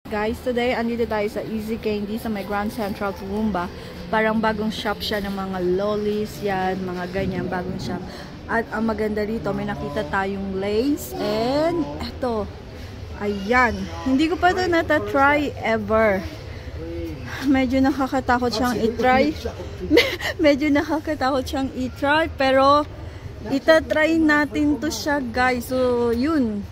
Guys, today andito tayo sa Easy Candy sa may Grand Central Toowoomba. Parang bagong shop siya ng mga lollies, yan, mga ganyan, bagong shop. At ang maganda rito, may nakita tayong lace. And eto, ayan. Hindi ko pa ito natatry ever. Medyo nakakatakot siyang i-try. Medyo nakakatakot siyang i-try. Pero, itatry natin to siya, guys. So, yun.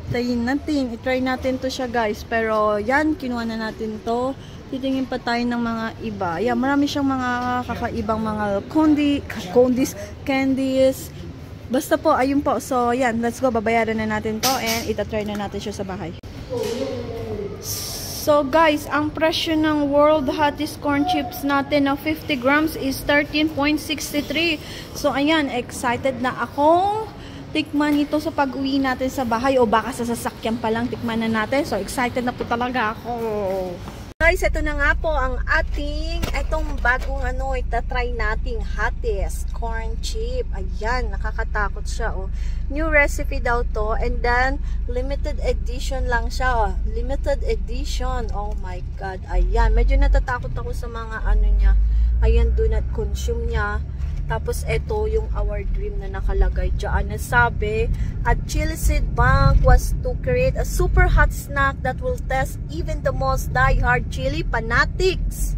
I-try natin to siya, guys. Pero, yan, kinuha na natin to. Titingin pa tayo ng mga iba. Yan, marami siyang mga kakaibang mga candies. Basta po, ayun po. So, yan, let's go. Babayaran na natin to and itatry na natin siya sa bahay. So guys, ang presyo ng World Hottest Corn Chips natin na 50 grams is 13.63. So ayan, excited na akong tikman ito sa pag-uwi natin sa bahay o baka sa sasakyan pa lang tikman na natin. So excited na po talaga ako. Guys, ito na nga po ang itong bagong itatry nating hottest corn chip. Ayan, nakakatakot siya, oh. New recipe daw to, and then limited edition lang siya, oh. Limited edition. Oh my god. Ayan, medyo natatakot ako sa mga niya. Ayan, do not consume niya. Tapos ito yung our dream na nakalagay dyan. Nasabi, at Chili Seed Bank was to create a super hot snack that will test even the most die-hard chili fanatics.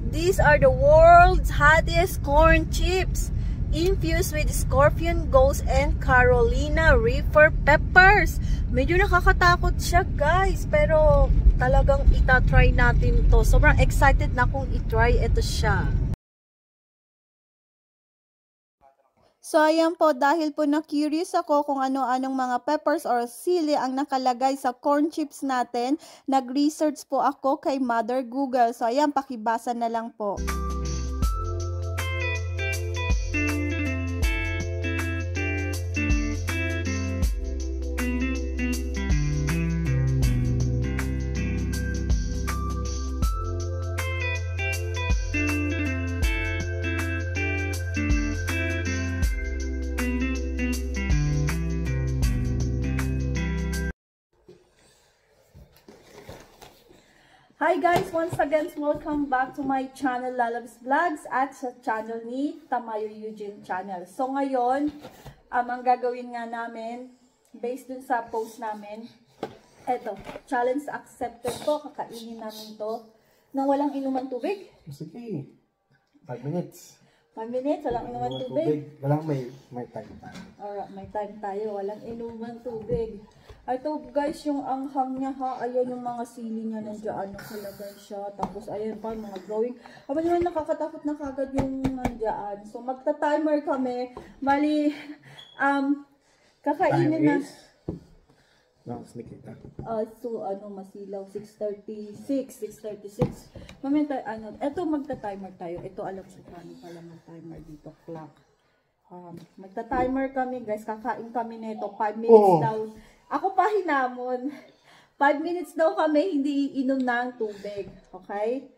These are the world's hottest corn chips, infused with Scorpion Ghost and Carolina Reaper peppers. Medyo nakakatakot siya, guys, pero talagang itatry natin to. Sobrang excited na akong itry ito siya. So, ayan po, dahil po na-curious ako kung ano-anong mga peppers or sili ang nakalagay sa corn chips natin, nag-research po ako kay Mother Google. So, ayan, pakibasa na lang po. Hi guys! Once again, welcome back to my channel, Lalabs Vlogs, at sa channel ni Tamayo Eugene Channel. So ngayon, ang gagawin nga namin, based dun sa post namin, eto, challenge accepted po, kakainin namin to, nang walang inuman tubig. Sige, 5 minutes. 5 minutes, walang inuman tubig. Walang may time tayo. Alright, may time tayo, walang inuman tubig. Ito guys, yung anghang niya ha, ayan yung mga sili niya nandiyan, nakalagay siya. Tapos ayan pa, mga drawing. Aba naman nakakatakot na kagad yung nandiyan. So magta-timer kami. Bali, kakainin na. So masilaw, 6:36. Mamaya eto magta-timer tayo. Ito alam ko paano pala mag-timer dito, clock. Magta-timer kami guys, kakain kami nito 5 minutes daw. Ako pa hinamon. 5 minutes daw kami, hindi inom na ang tubig. Okay?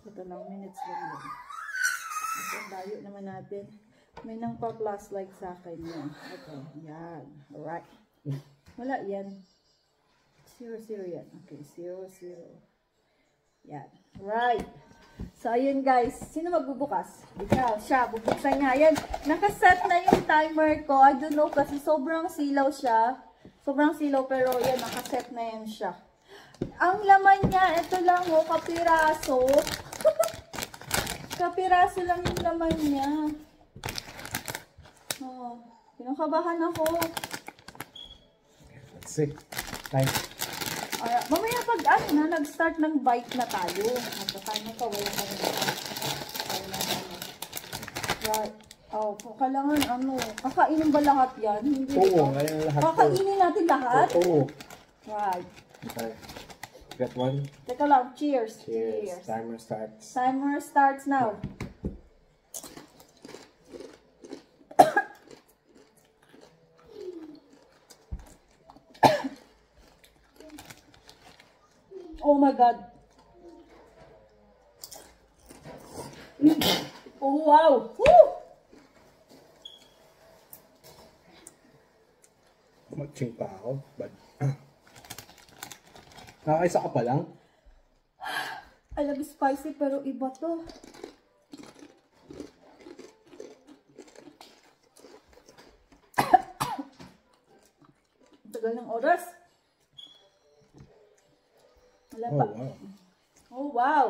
Ito lang, minutes lang yun. Ito, dayo naman natin. May nang pa-plus like sa akin yan. Okay, yan. Alright. Wala yan. 0, 0 yan. Okay, 0, 0. Yan. Right. So, ayun guys. Sino magbubukas? Ikaw, siya. Bubuksan niya. Ayan. Nakaset na yung timer ko. I don't know kasi sobrang silaw siya. Sobrang silaw pero yan, nakaset na yan siya. Ang laman niya, ito lang o, kapiraso. Kapiraso lang yung laman niya. Oh, pinakabahan ako. Let's see. Time. Mamaya pag nag-start ng bite na tayo. Magkakain na ka, wala ka na. Right. Oh, kailangan kakainin ba lahat yan? Hindi. Oo, ngayon lahat. Kakainin natin lahat? Oo. Right. Okay. Got one? Teka lang, cheers. Cheers. Timer starts. Timer starts now. Oh my God. Oh wow. Woo! Mag-ching pa ako. But, nakakaisa ka pa lang? Alam, spicy pero iba to. Tagal ng oras. Wala pa. Oh, wow. Oh, wow.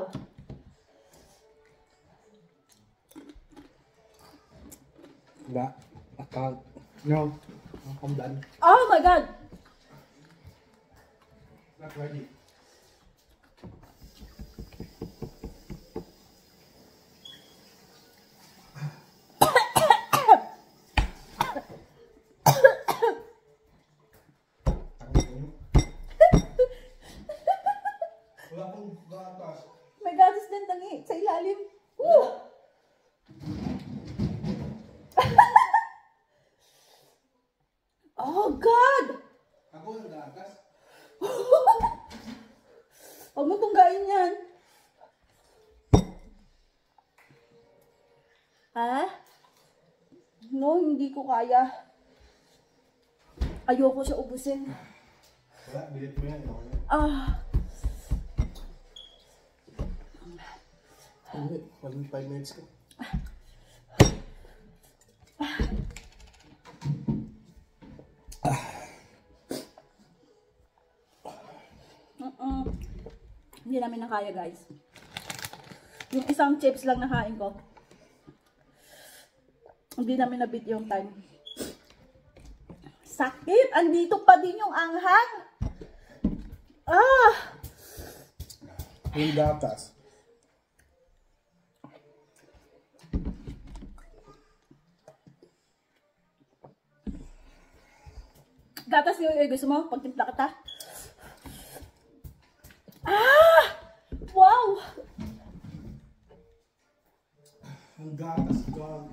Diba? Account. No. I'm done. Oh my God! Not ready. Wala pong gatas. May gatas din tangi sa ilalim. Woo! Oh God! Ako ang gatas. Huwag mo tunggain yan. Ha? No, hindi ko kaya. Ayoko siya ubusin. Wala, bilit mo yan. Ah. Hindi, 5 minutes ko. Hindi namin nakaya, guys. Yung isang chips lang nakain ko. Hindi namin nabit yung time. Sakit! Andito pa din yung anghang! Ah! Yung gatas. Gatas yung gusto mo? Pagtimpla kita? Ah! Wow! Ang gatas ko.